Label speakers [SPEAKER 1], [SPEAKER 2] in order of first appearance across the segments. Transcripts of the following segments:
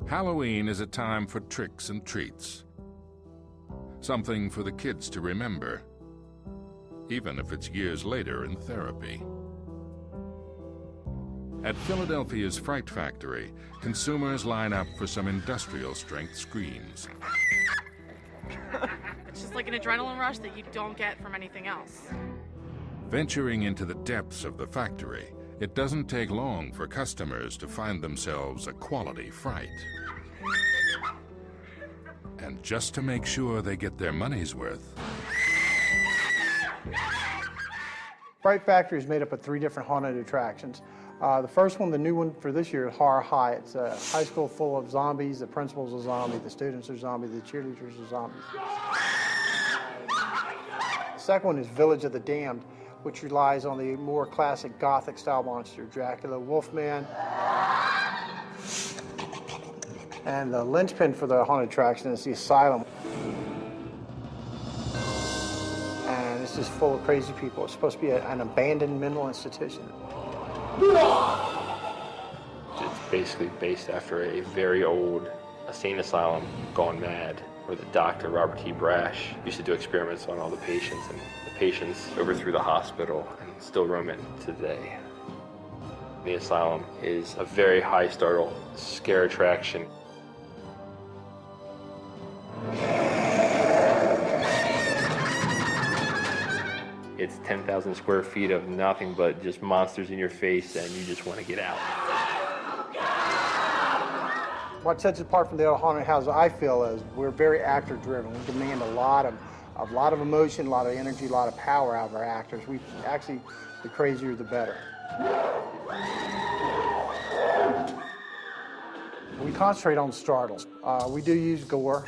[SPEAKER 1] Halloween is a time for tricks and treats. Something for the kids to remember, even if it's years later in therapy. At Philadelphia's Fright Factory, consumers line up for some industrial-strength screams.
[SPEAKER 2] It's just like an adrenaline rush that you don't get from anything else.
[SPEAKER 1] Venturing into the depths of the factory, it doesn't take long for customers to find themselves a quality fright. And just to make sure they get their money's worth,
[SPEAKER 3] Fright Factory is made up of 3 different haunted attractions. The first one, the new one for this year, is Horror High. It's a high school full of zombies. The principal's a zombie, the students are zombies, the cheerleaders are zombies. The second one is Village of the Damned, which relies on the more classic Gothic style monster, Dracula, Wolfman. And the linchpin for the haunted attraction is the Asylum. And it's just full of crazy people. It's supposed to be an abandoned mental institution.
[SPEAKER 4] It's basically based after a very old insane asylum gone mad, where the doctor, Robert T. Brash, used to do experiments on all the patients, and the patients overthrew the hospital and still roam it today. The asylum is a very high startle scare attraction. It's 10,000 square feet of nothing but just monsters in your face, and you just want to get out.
[SPEAKER 3] What sets it apart from the other haunted houses, I feel, is we're very actor-driven. We demand a lot of emotion, a lot of energy, a lot of power out of our actors. We actually, the crazier, the better. We concentrate on startles. We do use gore.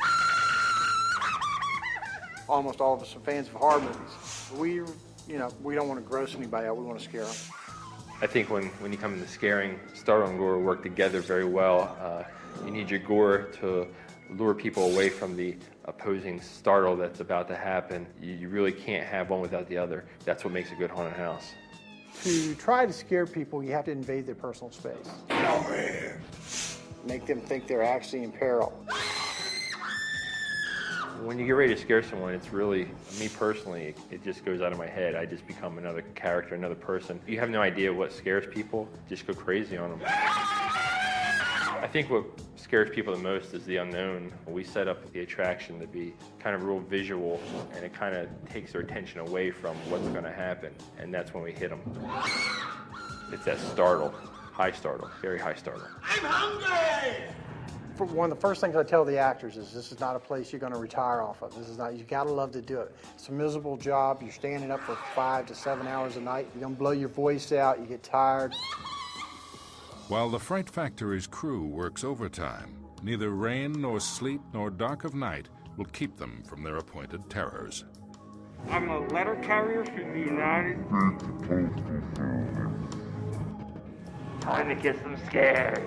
[SPEAKER 3] Almost all of us are fans of horror movies. We don't want to gross anybody out. We want to scare them.
[SPEAKER 4] I think when you come into scaring, startle and gore work together very well. You need your gore to lure people away from the opposing startle that's about to happen. You really can't have one without the other. That's what makes a good haunted house.
[SPEAKER 3] To try to scare people, you have to invade their personal space. Make them think they're actually in peril.
[SPEAKER 4] When you get ready to scare someone, it's really, me personally, it just goes out of my head. I just become another character, another person. You have no idea what scares people. Just go crazy on them. I think what scares people the most is the unknown. We set up the attraction to be kind of real visual, and it kind of takes their attention away from what's going to happen, and that's when we hit them. It's that startle, high startle, very high startle.
[SPEAKER 3] I'm hungry! One of the first things I tell the actors is this is not a place you're going to retire off of. This is not, you got to love to do it. It's a miserable job. You're standing up for 5 to 7 hours a night. You don't blow your voice out. You get tired.
[SPEAKER 1] While the Fright Factory's crew works overtime, neither rain nor sleet nor dark of night will keep them from their appointed terrors.
[SPEAKER 5] I'm a letter carrier for the United States. Time to get some scared.